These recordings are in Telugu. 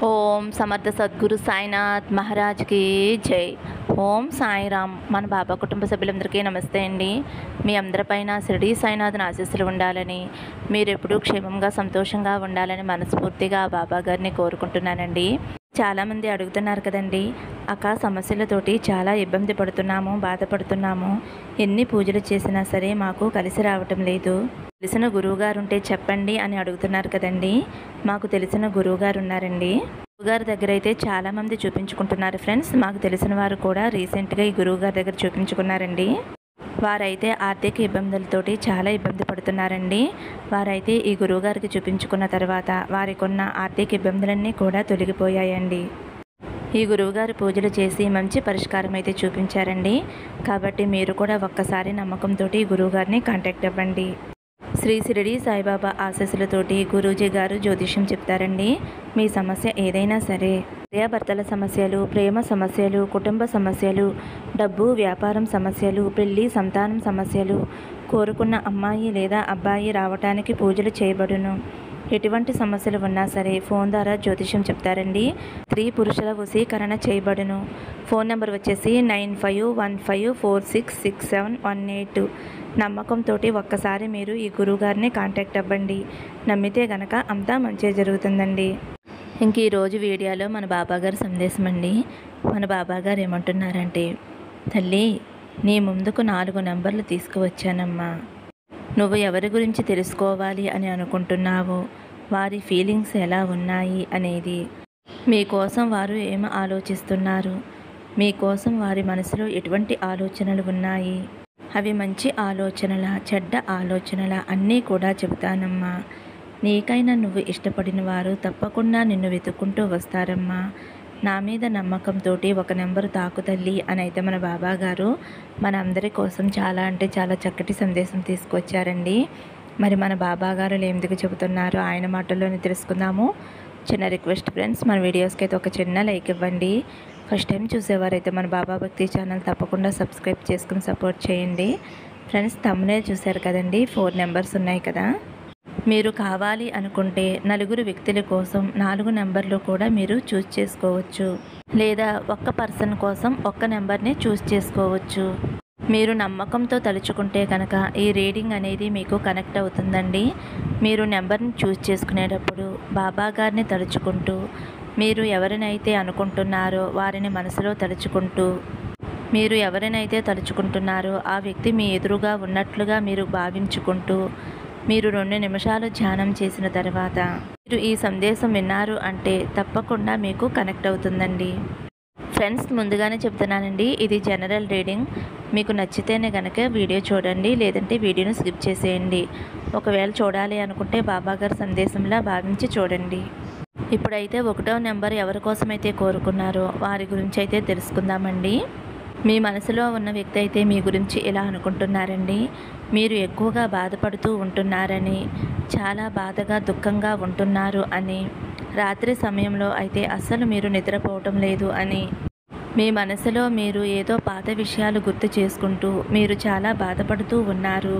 ఓం సమర్థ సద్గురు సాయినాథ్ మహారాజ్కి జై. ఓం సాయిరామ్. మన బాబా కుటుంబ సభ్యులందరికీ నమస్తే అండి. మీ అందరిపైన షిరిడీ సాయినాథన్ ఆశీస్సులు ఉండాలని, మీరు ఎప్పుడూ క్షేమంగా సంతోషంగా ఉండాలని మనస్ఫూర్తిగా బాబా గారిని కోరుకుంటున్నానండి. చాలామంది అడుగుతున్నారు కదండి, అక్క సమస్యలతోటి చాలా ఇబ్బంది పడుతున్నాము, బాధపడుతున్నాము, ఎన్ని పూజలు చేసినా సరే మాకు కలిసి రావటం లేదు, తెలిసిన గురువుగారు ఉంటే చెప్పండి అని అడుగుతున్నారు కదండి. మాకు తెలిసిన గురువుగారు ఉన్నారండి. గురువుగారి దగ్గర అయితే చాలామంది చూపించుకుంటున్నారు ఫ్రెండ్స్. మాకు తెలిసిన వారు కూడా రీసెంట్గా ఈ గురువుగారి దగ్గర చూపించుకున్నారండి. వారైతే ఆర్థిక ఇబ్బందులతోటి చాలా ఇబ్బంది పడుతున్నారండి. వారైతే ఈ గురువుగారికి చూపించుకున్న తర్వాత వారికి ఉన్న ఆర్థిక ఇబ్బందులన్నీ కూడా తొలగిపోయాయండి. ఈ గురువుగారు పూజలు చేసి మంచి పరిష్కారం అయితే చూపించారండి. కాబట్టి మీరు కూడా ఒక్కసారి నమ్మకంతో ఈ గురువుగారిని కాంటాక్ట్ అవ్వండి. శ్రీ షిరిడీ సాయిబాబా ఆశీస్సులతోటి గురూజీ గారు జ్యోతిష్యం చెప్తారండి. మీ సమస్య ఏదైనా సరే, భార్యాభర్తల సమస్యలు, ప్రేమ సమస్యలు, కుటుంబ సమస్యలు, డబ్బు వ్యాపారం సమస్యలు, పెళ్లి సంతానం సమస్యలు, కోరుకున్న అమ్మాయి లేదా అబ్బాయి రావటానికి పూజలు చేయబడును. ఎటువంటి సమస్యలు ఉన్నా సరే ఫోన్ ద్వారా జ్యోతిష్యం చెప్తారండి. స్త్రీ పురుషుల వశీకరణ చేయబడును. ఫోన్ నెంబర్ వచ్చేసి 9515466718. నమ్మకంతో ఒక్కసారి మీరు ఈ గురువుగారిని కాంటాక్ట్ అవ్వండి. నమ్మితే గనక అంతా మంచిగా జరుగుతుందండి. ఇంక ఈరోజు వీడియోలో మన బాబాగారి సందేశం అండి. మన బాబాగారు ఏమంటున్నారంటే, తల్లి నీ ముందుకు 4 నెంబర్లు తీసుకువచ్చానమ్మా. నువ్వు ఎవరి గురించి తెలుసుకోవాలి అని అనుకుంటున్నావో, వారి ఫీలింగ్స్ ఎలా ఉన్నాయి అనేది, మీకోసం వారు ఏమి ఆలోచిస్తున్నారు, మీకోసం వారి మనసులో ఎటువంటి ఆలోచనలు ఉన్నాయి, అవి మంచి ఆలోచనల చెడ్డ ఆలోచనల అన్నీ కూడా చెబుతానమ్మా. నీకైనా నువ్వు ఇష్టపడిన వారు తప్పకుండా నిన్ను వెతుక్కుంటూ వస్తారమ్మా. నా మీద నమ్మకంతో ఒక నెంబరు తాకు తల్లి అని అయితే మన బాబా గారు మన అందరి కోసం చాలా అంటే చాలా చక్కటి సందేశం తీసుకొచ్చారండి. మరి మన బాబా గారు ఎందుకు చెబుతున్నారో ఆయన మాటల్లోనే తెలుసుకుందాము. చిన్న రిక్వెస్ట్ ఫ్రెండ్స్, మన వీడియోస్కి అయితే ఒక చిన్న లైక్ ఇవ్వండి. ఫస్ట్ టైం చూసేవారైతే మన బాబా భక్తి ఛానల్ తప్పకుండా సబ్స్క్రైబ్ చేసుకుని సపోర్ట్ చేయండి. ఫ్రెండ్స్, థంబ్నెయిల్ చూశారు కదండి, 4 నెంబర్స్ ఉన్నాయి కదా. మీరు కావాలి అనుకుంటే 4 వ్యక్తుల కోసం 4 నెంబర్లు కూడా మీరు చూస్ చేసుకోవచ్చు, లేదా ఒక్క పర్సన్ కోసం ఒక్క నెంబర్ని చూస్ చేసుకోవచ్చు. మీరు నమ్మకంతో తలుచుకుంటే కనుక ఈ రీడింగ్ అనేది మీకు కనెక్ట్ అవుతుందండి. మీరు నెంబర్ని చూస్ చేసుకునేటప్పుడు బాబా గారిని తలుచుకుంటూ, మీరు ఎవరినైతే అనుకుంటున్నారో వారిని మనసులో తలుచుకుంటూ, మీరు ఎవరినైతే తలుచుకుంటున్నారో ఆ వ్యక్తి మీ ఎదురుగా ఉన్నట్లుగా మీరు భావించుకుంటూ, మీరు 2 నిమిషాలు ధ్యానం చేసిన తర్వాత మీరు ఈ సందేశం విన్నారు అంటే తప్పకుండా మీకు కనెక్ట్ అవుతుందండి. ఫ్రెండ్స్, ముందుగానే చెప్తున్నానండి, ఇది జనరల్ రీడింగ్. మీకు నచ్చితేనే కనుక వీడియో చూడండి, లేదంటే వీడియోను స్కిప్ చేసేయండి. ఒకవేళ చూడాలి అనుకుంటే బాబాగారి సందేశంలా భావించి చూడండి. ఇప్పుడైతే 1వ నెంబర్ ఎవరి కోసమైతే కోరుకున్నారో వారి గురించి అయితే తెలుసుకుందామండి. మీ మనసులో ఉన్న వ్యక్తి అయితే మీ గురించి ఇలా అనుకుంటున్నారండి. మీరు ఎక్కువగా బాధపడుతూ ఉంటున్నారని, చాలా బాధగా దుఃఖంగా ఉంటున్నారు అని, రాత్రి సమయంలో అయితే అస్సలు మీరు నిద్రపోవటం లేదు అని, మీ మనసులో మీరు ఏదో పాత విషయాలు గుర్తు చేసుకుంటూ మీరు చాలా బాధపడుతూ ఉన్నారు.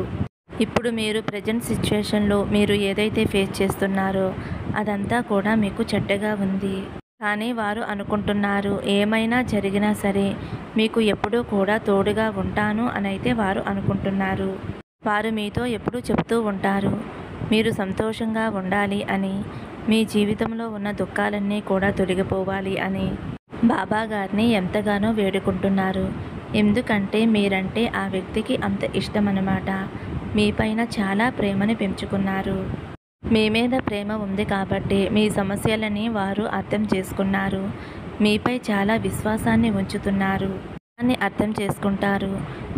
ఇప్పుడు మీరు ప్రజెంట్ సిచ్యువేషన్లో మీరు ఏదైతే ఫేస్ చేస్తున్నారో అదంతా కూడా మీకు చెడ్డగా ఉంది. కానీ వారు అనుకుంటున్నారు, ఏమైనా జరిగినా సరే మీకు ఎప్పుడూ కూడా తోడుగా ఉంటాను అని అయితే వారు అనుకుంటున్నారు. వారు మీతో ఎప్పుడూ చెబుతూ ఉంటారు, మీరు సంతోషంగా ఉండాలి అని, మీ జీవితంలో ఉన్న దుఃఖాలన్నీ కూడా తొలగిపోవాలి అని బాబా గారిని ఎంతగానో వేడుకుంటున్నారు. ఎందుకంటే మీరంటే ఆ వ్యక్తికి అంత ఇష్టం అన్నమాట. మీపైన చాలా ప్రేమని పెంచుకున్నారు. మీ మీద ప్రేమ ఉంది కాబట్టి మీ సమస్యలని వారు అర్థం చేసుకున్నారు. మీపై చాలా విశ్వాసాన్ని ఉంచుతున్నారు. అని అర్థం చేసుకుంటారు.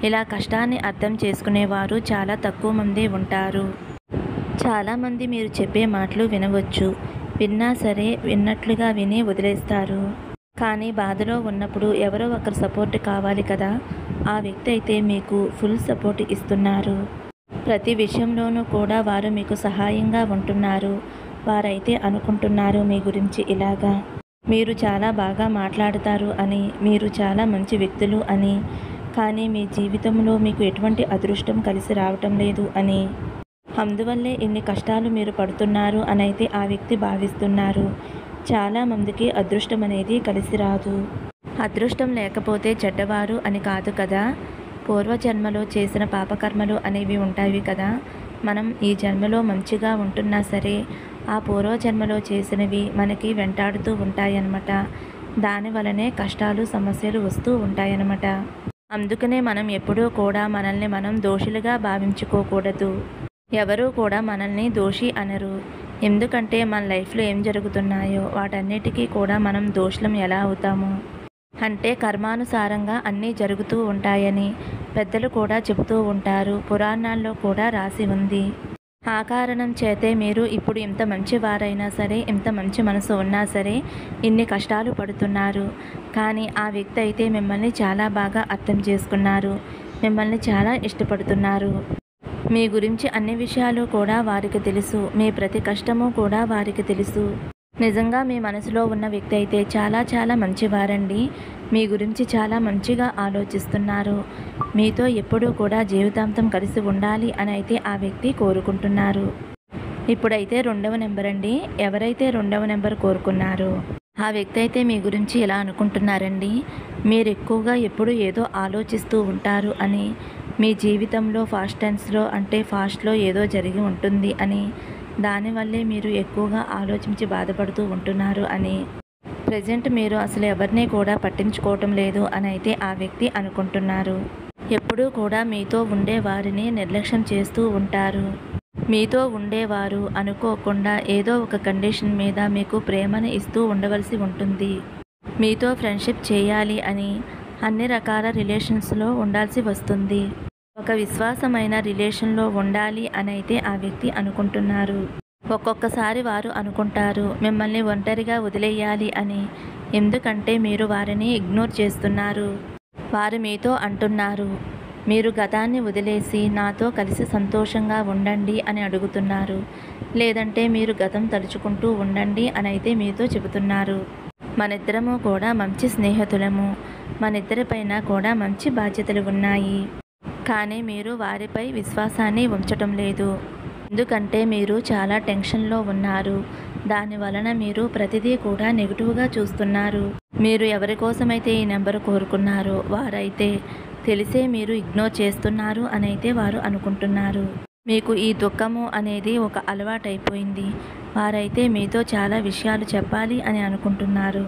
ఇలా కష్టాన్ని అర్థం చేసుకునేవారు చాలా తక్కువ మంది ఉంటారు. చాలామంది మీరు చెప్పే మాటలు వినవచ్చు, విన్నా సరే విన్నట్లుగా విని వదిలేస్తారు. కానీ బాధలో ఉన్నప్పుడు ఎవరో ఒకరు సపోర్ట్ కావాలి కదా. ఆ వ్యక్తి అయితే మీకు ఫుల్ సపోర్ట్ ఇస్తున్నారు. ప్రతి విషయంలోనూ కూడా వారు మీకు సహాయంగా ఉంటున్నారు. వారైతే అనుకుంటున్నారు మీ గురించి ఇలాగా, మీరు చాలా బాగా మాట్లాడతారు అని, మీరు చాలా మంచి వ్యక్తులు అని, కానీ మీ జీవితంలో మీకు ఎటువంటి అదృష్టం కలిసి రావటం లేదు అని, అందువల్లే ఇన్ని కష్టాలు మీరు పడుతున్నారు అని అయితే ఆ వ్యక్తి భావిస్తున్నారు. చాలామందికి అదృష్టం అనేది కలిసి రాదు. అదృష్టం లేకపోతే చెడ్డవారు అని కాదు కదా. పూర్వజన్మలో చేసిన పాపకర్మలు అనేవి ఉంటాయి కదా. మనం ఈ జన్మలో మంచిగా ఉంటున్నా సరే ఆ పూర్వజన్మలో చేసినవి మనకి వెంటాడుతూ ఉంటాయన్నమాట. దానివలనే కష్టాలు సమస్యలు వస్తూ ఉంటాయన్నమాట. అందుకనే మనం ఎప్పుడూ కూడా మనల్ని మనం దోషులుగా భావించుకోకూడదు. ఎవరూ కూడా మనల్ని దోషి అనరు. ఎందుకంటే మన లైఫ్లో ఏం జరుగుతున్నాయో వాటన్నిటికీ కూడా మనం దోషులం ఎలా అవుతాము అంటే కర్మానుసారంగా అన్నీ జరుగుతూ ఉంటాయని పెద్దలు కూడా చెబుతూ ఉంటారు. పురాణాల్లో కూడా రాసి ఉంది. ఆ కారణం చేతే మీరు ఇప్పుడు ఇంత మంచివారైనా సరే, ఇంత మంచి మనసు ఉన్నా సరే ఇన్ని కష్టాలు పడుతున్నారు. కానీ ఆ వ్యక్తి అయితే మిమ్మల్ని చాలా బాగా అర్థం చేసుకున్నారు, మిమ్మల్ని చాలా ఇష్టపడుతున్నారు. మీ గురించి అన్ని విషయాలు కూడా వారికి తెలుసు. మీ ప్రతి కష్టము కూడా వారికి తెలుసు. నిజంగా మీ మనసులో ఉన్న వ్యక్తి అయితే చాలా చాలా మంచివారండి. మీ గురించి చాలా మంచిగా ఆలోచిస్తున్నారు. మీతో ఎప్పుడూ కూడా జీవితాంతం కలిసి ఉండాలి అని అయితే ఆ వ్యక్తి కోరుకుంటున్నారు. ఇప్పుడైతే 2వ నెంబర్ అండి. ఎవరైతే 2వ నెంబర్ కోరుకున్నారో ఆ వ్యక్తి అయితే మీ గురించి ఇలా అనుకుంటున్నారండి. మీరు ఎక్కువగా ఎప్పుడు ఏదో ఆలోచిస్తూ ఉంటారు అని, మీ జీవితంలో ఫాస్ట్లో ఏదో జరిగి ఉంటుంది అని, దానివల్లే మీరు ఎక్కువగా ఆలోచించి బాధపడుతూ ఉంటున్నారు అని, ప్రజెంట్ మీరు అసలు ఎవరిని కూడా పట్టించుకోవటం లేదు అని అయితే ఆ వ్యక్తి అనుకుంటున్నారు. ఎప్పుడూ కూడా మీతో ఉండే వారిని నిర్లక్ష్యం చేస్తూ ఉంటారు. మీతో ఉండేవారు అనుకోకుండా ఏదో ఒక కండిషన్ మీద మీకు ప్రేమను ఇస్తూ ఉండవలసి ఉంటుంది. మీతో ఫ్రెండ్షిప్ చేయాలి అని అన్ని రకాల రిలేషన్స్లో ఉండాల్సి వస్తుంది. ఒక విశ్వాసమైన రిలేషన్లో ఉండాలి అని అయితే ఆ వ్యక్తి అనుకుంటున్నారు. ఒక్కొక్కసారి వారు అనుకుంటారు మిమ్మల్ని ఒంటరిగా వదిలేయాలి అని. ఎందుకంటే మీరు వారిని ఇగ్నోర్ చేస్తున్నారు. వారు మీతో అంటున్నారు మీరు గతాన్ని వదిలేసి నాతో కలిసి సంతోషంగా ఉండండి అని అడుగుతున్నారు. లేదంటే మీరు గతం తలుచుకుంటూ ఉండండి అని అయితే మీతో చెబుతున్నారు. మనిద్దరము కూడా మంచి స్నేహితులము, మనిద్దరిపైన కూడా మంచి బాధ్యతలు ఉన్నాయి. కానీ మీరు వారిపై విశ్వాసాన్ని ఉంచటం లేదు. ఎందుకంటే మీరు చాలా టెన్షన్లో ఉన్నారు. దాని వలన మీరు ప్రతిదీ కూడా నెగిటివ్గా చూస్తున్నారు. మీరు ఎవరి కోసమైతే ఈ నెంబర్ కోరుకున్నారో వారైతే తెలిసే మీరు ఇగ్నోర్ చేస్తున్నారు అని అయితే వారు అనుకుంటున్నారు. మీకు ఈ దుఃఖము అనేది ఒక అలవాటైపోయింది. వారైతే మీతో చాలా విషయాలు చెప్పాలి అని అనుకుంటున్నారు.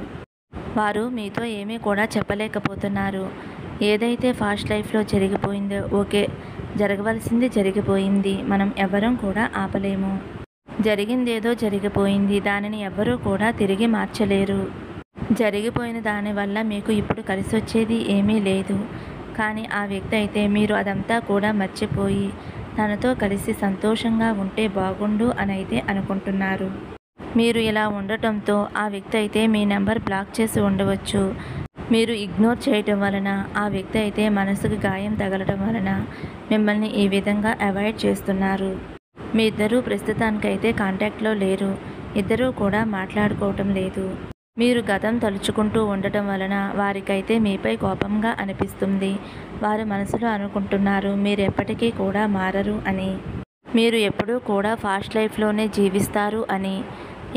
వారు మీతో ఏమీ కూడా చెప్పలేకపోతున్నారు. ఏదైతే ఫాస్ట్ లైఫ్లో జరిగిపోయిందో ఓకే, జరగవలసింది జరిగిపోయింది. మనం ఎవరం కూడా ఆపలేము. జరిగిందేదో జరిగిపోయింది. దానిని ఎవ్వరూ కూడా తిరిగి మార్చలేరు. జరిగిపోయిన దానివల్ల మీకు ఇప్పుడు కలిసి వచ్చేది ఏమీ లేదు. కానీ ఆ వ్యక్తి అయితే మీరు అదంతా కూడా మర్చిపోయి తనతో కలిసి సంతోషంగా ఉంటే బాగుండు అని అయితే అనుకుంటున్నారు. మీరు ఇలా ఉండటంతో ఆ వ్యక్తి అయితే మీ నెంబర్ బ్లాక్ చేసి ఉండవచ్చు. మీరు ఇగ్నోర్ చేయటం వలన ఆ వ్యక్తి అయితే మనసుకు గాయం తగలటం వలన మిమ్మల్ని ఈ విధంగా అవాయిడ్ చేస్తున్నారు. మీ ఇద్దరూ ప్రస్తుతానికైతే కాంటాక్ట్లో లేరు. ఇద్దరూ కూడా మాట్లాడుకోవటం లేదు. మీరు గతం తలుచుకుంటూ ఉండటం వలన వారికైతే మీపై కోపంగా అనిపిస్తుంది. వారి మనసులో అనుకుంటున్నారు మీరు ఎప్పటికీ కూడా మారరు అని, మీరు ఎప్పుడూ కూడా ఫాస్ట్ లైఫ్లోనే జీవిస్తారు అని.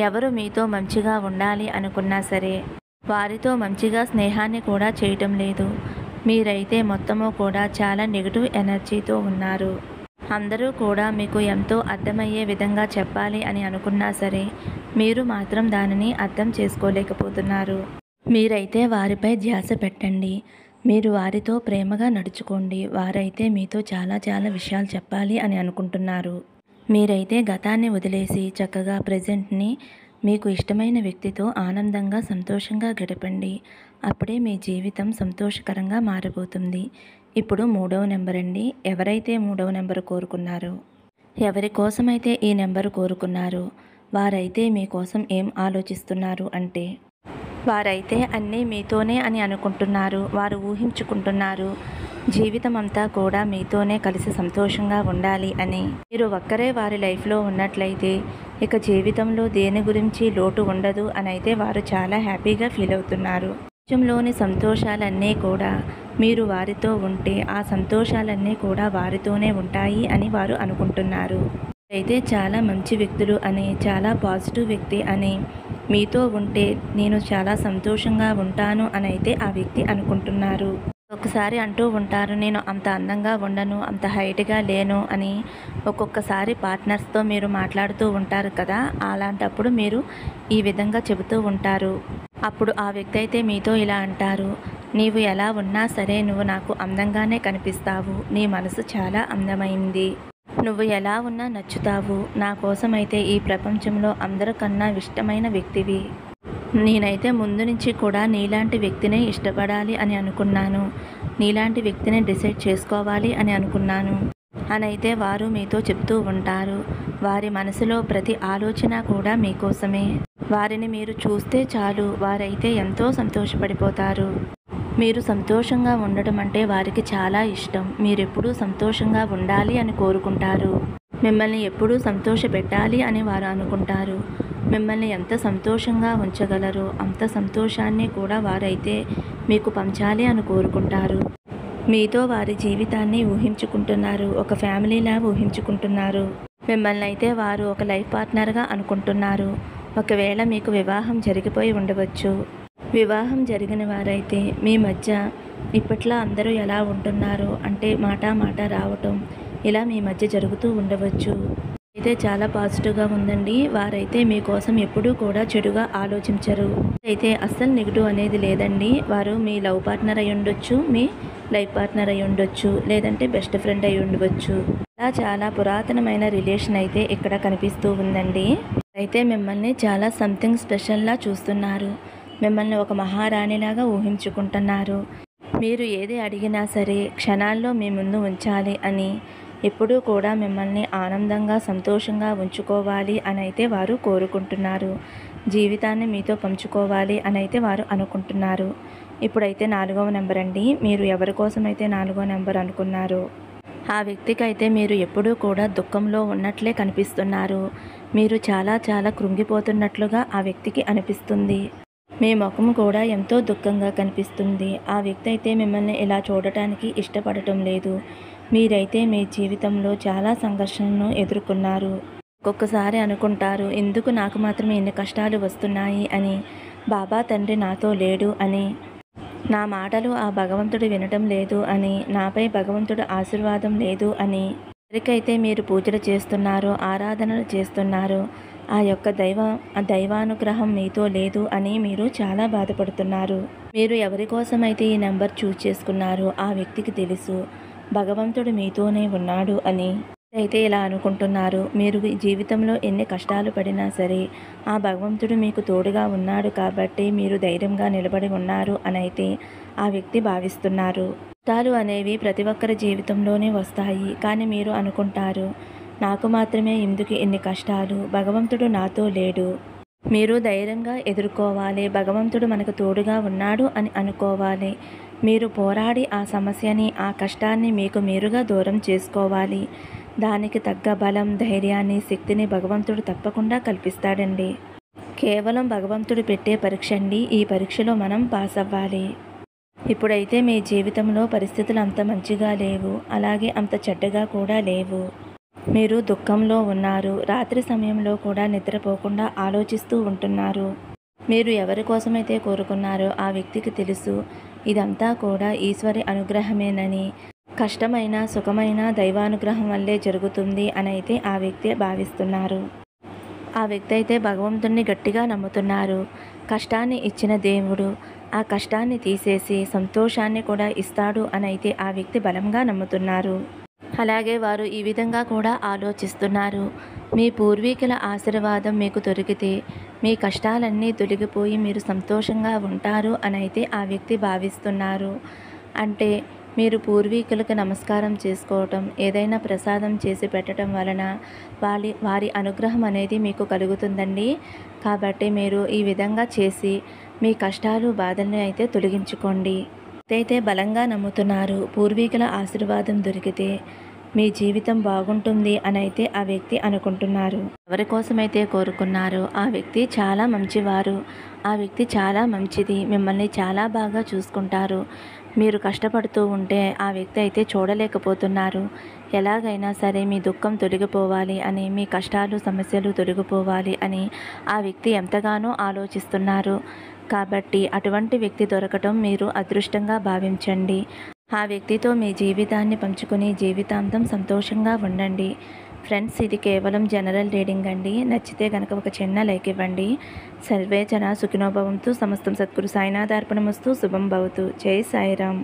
ఎవరు మీతో మంచిగా ఉండాలి అనుకున్నా సరే వారితో మంచిగా స్నేహాన్ని కూడా చేయటం లేదు. మీరైతే మొత్తము కూడా చాలా నెగిటివ్ ఎనర్జీతో ఉన్నారు. అందరూ కూడా మీకు ఎంతో అర్థమయ్యే విధంగా చెప్పాలి అని అనుకున్నా సరే మీరు మాత్రం దానిని అర్థం చేసుకోలేకపోతున్నారు. మీరైతే వారిపై ధ్యాస పెట్టండి. మీరు వారితో ప్రేమగా నడుచుకోండి. వారైతే మీతో చాలా చాలా విషయాలు చెప్పాలి అని అనుకుంటున్నారు. మీరైతే గతాన్ని వదిలేసి చక్కగా ప్రజెంట్ని మీకు ఇష్టమైన వ్యక్తితో ఆనందంగా సంతోషంగా గడపండి. అప్పుడే మీ జీవితం సంతోషకరంగా మారబోతుంది. ఇప్పుడు 3వ నెంబర్ అండి. ఎవరైతే 3వ నెంబర్ కోరుకున్నారో, ఎవరి కోసమైతే ఈ నెంబర్ కోరుకున్నారో వారైతే మీకోసం ఏం ఆలోచిస్తున్నారు అంటే వారైతే అన్నీ మీతోనే అని అనుకుంటున్నారు. వారు ఊహించుకుంటున్నారు జీవితం అంతా కూడా మీతోనే కలిసి సంతోషంగా ఉండాలి అని. మీరు ఒక్కరే వారి లైఫ్లో ఉన్నట్లయితే ఇక జీవితంలో దేని గురించి లోటు ఉండదు అని అయితే వారు చాలా హ్యాపీగా ఫీల్ అవుతున్నారు. ప్రపంచంలోని సంతోషాలన్నీ కూడా మీరు వారితో ఉంటే ఆ సంతోషాలన్నీ కూడా వారితోనే ఉంటాయి అని వారు అనుకుంటున్నారు. అయితే చాలా మంచి వ్యక్తులు అని, చాలా పాజిటివ్ వ్యక్తి అని, మీతో ఉంటే నేను చాలా సంతోషంగా ఉంటాను అని అయితే ఆ వ్యక్తి అనుకుంటున్నారు. ఒకసారి అంటూ ఉంటారు, నేను అంత అందంగా ఉండను, అంత హైట్గా లేను అని. ఒక్కొక్కసారి పార్ట్నర్స్తో మీరు మాట్లాడుతూ ఉంటారు కదా, అలాంటప్పుడు మీరు ఈ విధంగా చెబుతూ ఉంటారు. అప్పుడు ఆ వ్యక్తి అయితే మీతో ఇలా అంటారు, నీవు ఎలా ఉన్నా సరే నువ్వు నాకు అందంగానే కనిపిస్తావు, నీ మనసు చాలా అందమైంది, నువ్వు ఎలా ఉన్నా నచ్చుతావు, నా కోసమైతే ఈ ప్రపంచంలో అందరికన్నా ఇష్టమైన వ్యక్తివి, నేనైతే ముందు నుంచి కూడా నీలాంటి వ్యక్తినే ఇష్టపడాలి అని అనుకున్నాను, నీలాంటి వ్యక్తిని డిసైడ్ చేసుకోవాలి అని అనుకున్నాను అనైతే వారు మీతో చెప్తూ ఉంటారు. వారి మనసులో ప్రతి ఆలోచన కూడా మీకోసమే. వారిని మీరు చూస్తే చాలు, వారైతే ఎంతో సంతోషపడిపోతారు. మీరు సంతోషంగా ఉండటం అంటే వారికి చాలా ఇష్టం. మీరెప్పుడూ సంతోషంగా ఉండాలి అని కోరుకుంటారు. మిమ్మల్ని ఎప్పుడూ సంతోషపెట్టాలి అని వారు అనుకుంటారు. మిమ్మల్ని ఎంత సంతోషంగా ఉంచగలరో అంత సంతోషాన్ని కూడా వారైతే మీకు పంచాలి అని కోరుకుంటారు. మీతో వారి జీవితాన్ని ఊహించుకుంటున్నారు, ఒక ఫ్యామిలీలా ఊహించుకుంటున్నారు. మిమ్మల్ని అయితే వారు ఒక లైఫ్ పార్ట్నర్గా అనుకుంటున్నారు. ఒకవేళ మీకు వివాహం జరిగిపోయి ఉండవచ్చు. వివాహం జరిగిన వారైతే మీ మధ్య ఇప్పట్లో అందరూ ఎలా ఉంటున్నారో అంటే మాట రావటం ఇలా మీ మధ్య జరుగుతూ ఉండవచ్చు. అయితే చాలా పాజిటివ్గా ఉందండి. వారైతే మీకోసం ఎప్పుడూ కూడా చెడుగా ఆలోచించరు. అయితే అస్సలు నెగిటివ్ అనేది లేదండి. వారు మీ లవ్ పార్ట్నర్ అయి ఉండొచ్చు, మీ లైఫ్ పార్ట్నర్ అయి ఉండొచ్చు, లేదంటే బెస్ట్ ఫ్రెండ్ అయి ఉండవచ్చు. అలా చాలా పురాతనమైన రిలేషన్ అయితే ఇక్కడ కనిపిస్తూ ఉందండి. అయితే మిమ్మల్ని చాలా సంథింగ్ స్పెషల్లా చూస్తున్నారు. మిమ్మల్ని ఒక మహారాణిలాగా ఊహించుకుంటున్నారు. మీరు ఏది అడిగినా సరే క్షణాల్లో మీ ముందు ఉంచాలి అని, ఎప్పుడూ కూడా మిమ్మల్ని ఆనందంగా సంతోషంగా ఉంచుకోవాలి అని అయితే వారు కోరుకుంటున్నారు. జీవితాన్ని మీతో పంచుకోవాలి అని అయితే వారు అనుకుంటున్నారు. ఇప్పుడైతే 4వ నెంబర్ అండి. మీరు ఎవరి కోసం అయితే 4వ నెంబర్ అనుకున్నారో ఆ వ్యక్తికి అయితే మీరు ఎప్పుడూ కూడా దుఃఖంలో ఉన్నట్లే కనిపిస్తున్నారు. మీరు చాలా కృంగిపోతున్నట్లుగా ఆ వ్యక్తికి అనిపిస్తుంది. మీ ముఖం కూడా ఎంతో దుఃఖంగా కనిపిస్తుంది. ఆ వ్యక్తి అయితే మిమ్మల్ని ఇలా చూడటానికి ఇష్టపడటం లేదు. మీరైతే మీ జీవితంలో చాలా సంఘర్షణను ఎదుర్కొన్నారు. ఒక్కొక్కసారి అనుకుంటారు, ఎందుకు నాకు మాత్రమే ఇన్ని కష్టాలు వస్తున్నాయి అని, బాబా తండ్రి నాతో లేడు అని, నా మాటలు ఆ భగవంతుడు వినటం లేదు అని, నాపై భగవంతుడు ఆశీర్వాదం లేదు అని, ఎవరికైతే మీరు పూజలు చేస్తున్నారో ఆరాధనలు చేస్తున్నారో ఆ యొక్క దైవానుగ్రహం మీతో లేదు అని మీరు చాలా బాధపడుతున్నారు. మీరు ఎవరి కోసమైతే ఈ నెంబర్ చూజ్ చేసుకున్నారో ఆ వ్యక్తికి తెలుసు భగవంతుడు మీతోనే ఉన్నాడు అని. అయితే ఇలా అనుకుంటున్నారు, మీరు జీవితంలో ఎన్ని కష్టాలు పడినా సరే ఆ భగవంతుడు మీకు తోడుగా ఉన్నాడు కాబట్టి మీరు ధైర్యంగా నిలబడి ఉన్నారు అని అయితే ఆ వ్యక్తి భావిస్తున్నారు. కష్టాలు అనేవి ప్రతి ఒక్కరి జీవితంలోనే వస్తాయి. కానీ మీరు అనుకుంటారు, నాకు మాత్రమే ఎందుకు ఎన్ని కష్టాలు, భగవంతుడు నాతో లేడు. మీరు ధైర్యంగా ఎదుర్కోవాలి, భగవంతుడు మనకు తోడుగా ఉన్నాడు అని అనుకోవాలి. మీరు పోరాడి ఆ సమస్యని ఆ కష్టాన్ని మీకు మీరుగా దూరం చేసుకోవాలి. దానికి తగ్గ బలం ధైర్యాన్ని శక్తిని భగవంతుడు తప్పకుండా కల్పిస్తాడండి. కేవలం భగవంతుడు పెట్టే పరీక్ష అండి. ఈ పరీక్షలో మనం పాస్ అవ్వాలి. ఇప్పుడైతే మీ జీవితంలో పరిస్థితులు అంత మంచిగా లేవు, అలాగే అంత చెడ్డగా కూడా లేవు. మీరు దుఃఖంలో ఉన్నారు. రాత్రి సమయంలో కూడా నిద్రపోకుండా ఆలోచిస్తూ ఉంటున్నారు. మీరు ఎవరి కోసమైతే కోరుకున్నారో ఆ వ్యక్తికి తెలుసు ఇదంతా కూడా ఈశ్వరి అనుగ్రహమేనని, కష్టమైన సుఖమైన దైవానుగ్రహం వల్లే జరుగుతుంది అని అయితే ఆ వ్యక్తి భావిస్తున్నారు. ఆ వ్యక్తి అయితే భగవంతుణ్ణి గట్టిగా నమ్ముతున్నారు. కష్టాన్ని ఇచ్చిన దేవుడు ఆ కష్టాన్ని తీసేసి సంతోషాన్ని కూడా ఇస్తాడు అని అయితే ఆ వ్యక్తి బలంగా నమ్ముతున్నారు. అలాగే వారు ఈ విధంగా కూడా ఆలోచిస్తున్నారు, మీ పూర్వీకుల ఆశీర్వాదం మీకు దొరికితే మీ కష్టాలన్నీ తొలగిపోయి మీరు సంతోషంగా ఉంటారు అని అయితే ఆ వ్యక్తి భావిస్తున్నారు. అంటే మీరు పూర్వీకులకు నమస్కారం చేసుకోవటం, ఏదైనా ప్రసాదం చేసి పెట్టడం వలన వారి అనుగ్రహం అనేది మీకు కలుగుతుందండి. కాబట్టి మీరు ఈ విధంగా చేసి మీ కష్టాలు బాధల్ని అయితే తొలగించుకోండి. అయితే బలంగా నమ్ముతున్నారు, పూర్వీకుల ఆశీర్వాదం దొరికితే మీ జీవితం బాగుంటుంది అని అయితే ఆ వ్యక్తి అనుకుంటున్నారు. ఎవరి కోసమైతే కోరుకున్నారో ఆ వ్యక్తి చాలా మంచివారు, ఆ వ్యక్తి చాలా మంచిది, మిమ్మల్ని చాలా బాగా చూసుకుంటారు. మీరు కష్టపడుతూ ఉంటే ఆ వ్యక్తి అయితే చూడలేకపోతున్నారు. ఎలాగైనా సరే మీ దుఃఖం తొలగిపోవాలి అని, మీ కష్టాలు సమస్యలు తొలగిపోవాలి అని ఆ వ్యక్తి ఎంతగానో ఆలోచిస్తున్నారు. కాబట్టి అటువంటి వ్యక్తి దొరకటం మీరు అదృష్టంగా భావించండి. ఆ వ్యక్తితో మీ జీవితాన్ని పంచుకొని జీవితాంతం సంతోషంగా ఉండండి. ఫ్రెండ్స్, ఇది కేవలం జనరల్ రీడింగ్ అండి. నచ్చితే కనుక ఒక చిన్న లైక్ ఇవ్వండి. సర్వే జన సుఖినో భవంతు. సమస్తం సద్గురు సాయినాథార్పణమస్తు. శుభం భవతు. జై సాయిరామ్.